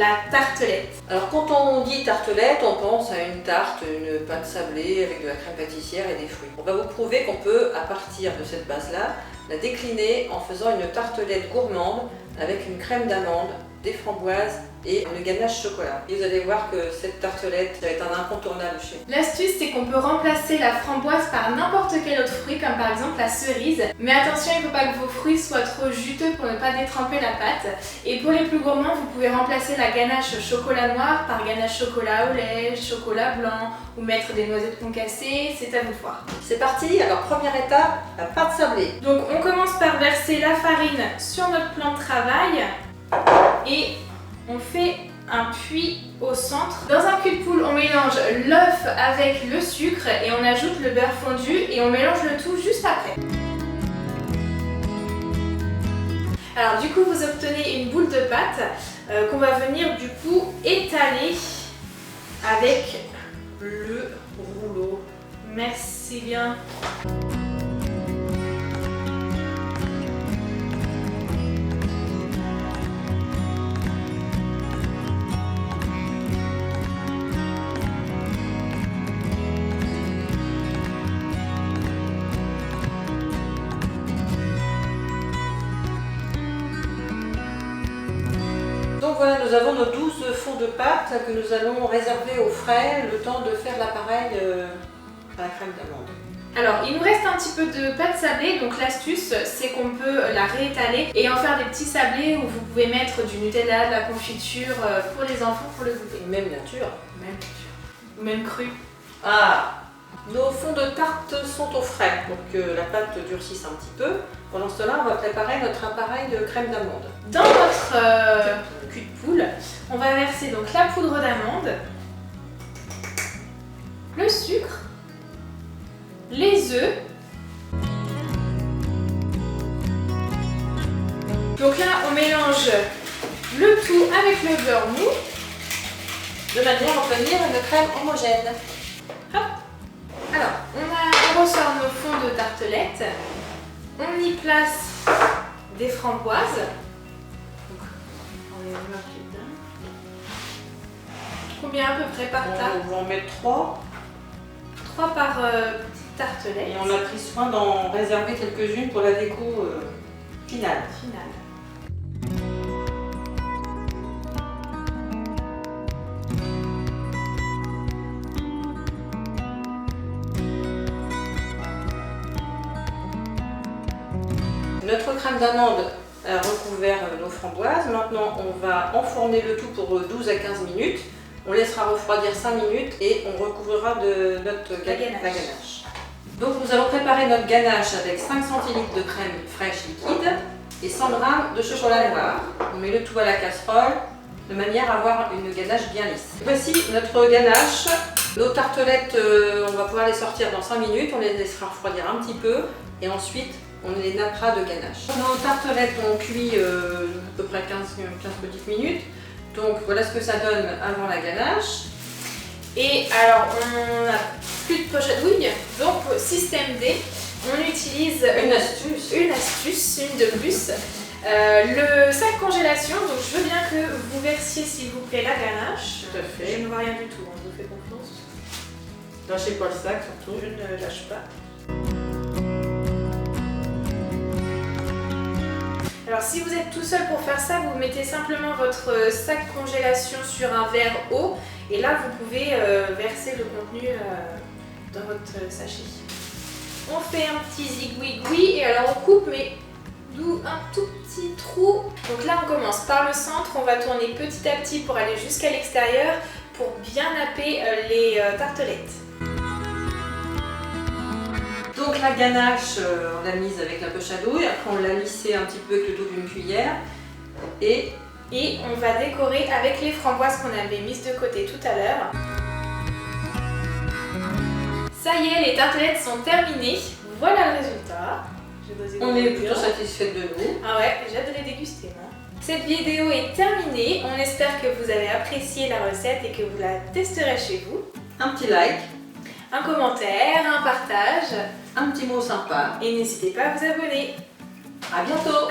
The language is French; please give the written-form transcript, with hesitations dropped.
la tartelette. Alors quand on dit tartelette, on pense à une tarte, une pâte sablée avec de la crème pâtissière et des fruits. On va vous prouver qu'on peut, à partir de cette base-là, la décliner en faisant une tartelette gourmande avec une crème d'amande, des framboises et une ganache chocolat. Et vous allez voir que cette tartelette va être un incontournable chez vous. L'astuce, c'est qu'on peut remplacer la framboise par n'importe quel autre fruit, comme par exemple la cerise. Mais attention, il ne faut pas que vos fruits soient trop juteux pour ne pas détremper la pâte. Et pour les plus gourmands, vous pouvez remplacer la ganache chocolat noir par ganache chocolat au lait, chocolat blanc, ou mettre des noisettes concassées, c'est à vous de voir. C'est parti, alors première étape, la pâte sablée. Donc on commence par verser la farine sur notre plan de travail et on fait un puits au centre. Dans un cul de poule, on mélange l'œuf avec le sucre et on ajoute le beurre fondu et on mélange le tout juste après. Alors du coup, vous obtenez une boule de pâte qu'on va venir du coup étaler avec le rouleau. Merci bien. Donc voilà, nous avons nos 12 fonds de pâte que nous allons réserver au frais le temps de faire l'appareil à la crème d'amande. Alors, il nous reste un petit peu de pâte sablée, donc l'astuce, c'est qu'on peut la réétaler et en faire des petits sablés où vous pouvez mettre du Nutella, de la confiture pour les enfants pour le goûter. Même nature. Même nature. Ou même cru. Ah, nos fonds de tarte sont au frais pour que la pâte durcisse un petit peu. Pendant cela, on va préparer notre appareil de crème d'amande. Dans notre cul de poule, on va verser donc la poudre d'amande, le sucre, les œufs. Donc là, on mélange le tout avec le beurre mou de manière à obtenir une crème homogène. Hop. Alors, on ressort nos fonds de tartelette, on y place des framboises. Donc, on les met dedans. Combien à peu près par tarte? On va en mettre 3. 3 par petite tartelette. Et on a pris soin d'en réserver quelques-unes pour la déco finale. Notre crème d'amande a recouvert nos framboises. Maintenant, on va enfourner le tout pour 12 à 15 minutes. On laissera refroidir 5 minutes et on recouvrira de notre ganache. Donc nous allons préparer notre ganache avec 5 centilitres de crème fraîche liquide et 100 g de chocolat noir. On met le tout à la casserole de manière à avoir une ganache bien lisse. Voici notre ganache. Nos tartelettes, on va pouvoir les sortir dans 5 minutes. On les laissera refroidir un petit peu et ensuite on les nappera de ganache. Nos tartelettes ont cuit à peu près 15 petites minutes. Donc voilà ce que ça donne avant la ganache. Et alors on n'a plus de poche à douille, donc système D, on utilise une astuce, une de plus. Le sac congélation, donc je veux bien que vous versiez s'il vous plaît la ganache. Tout à fait. Je ne vois rien du tout, je vous fais confiance. Lâchez pas le sac surtout. Je ne lâche pas. Alors si vous êtes tout seul pour faire ça, vous mettez simplement votre sac congélation sur un verre haut et là vous pouvez verser le contenu dans votre sachet. On fait un petit zigouigoui et alors on coupe mais d'où un tout petit trou. Donc là on commence par le centre, on va tourner petit à petit pour aller jusqu'à l'extérieur pour bien napper les tartelettes. Donc la ganache, on l'a mise avec la poche à douille, après on l'a lissée un petit peu avec le dos d'une cuillère et on va décorer avec les framboises qu'on avait mises de côté tout à l'heure. Ça y est, les tartelettes sont terminées. Voilà le résultat. On est plutôt satisfaite de nous. Ah ouais, j'ai hâte de les déguster. Cette vidéo est terminée. On espère que vous avez apprécié la recette et que vous la testerez chez vous. Un petit like, un commentaire, un partage, un petit mot sympa et n'hésitez pas à vous abonner. À bientôt.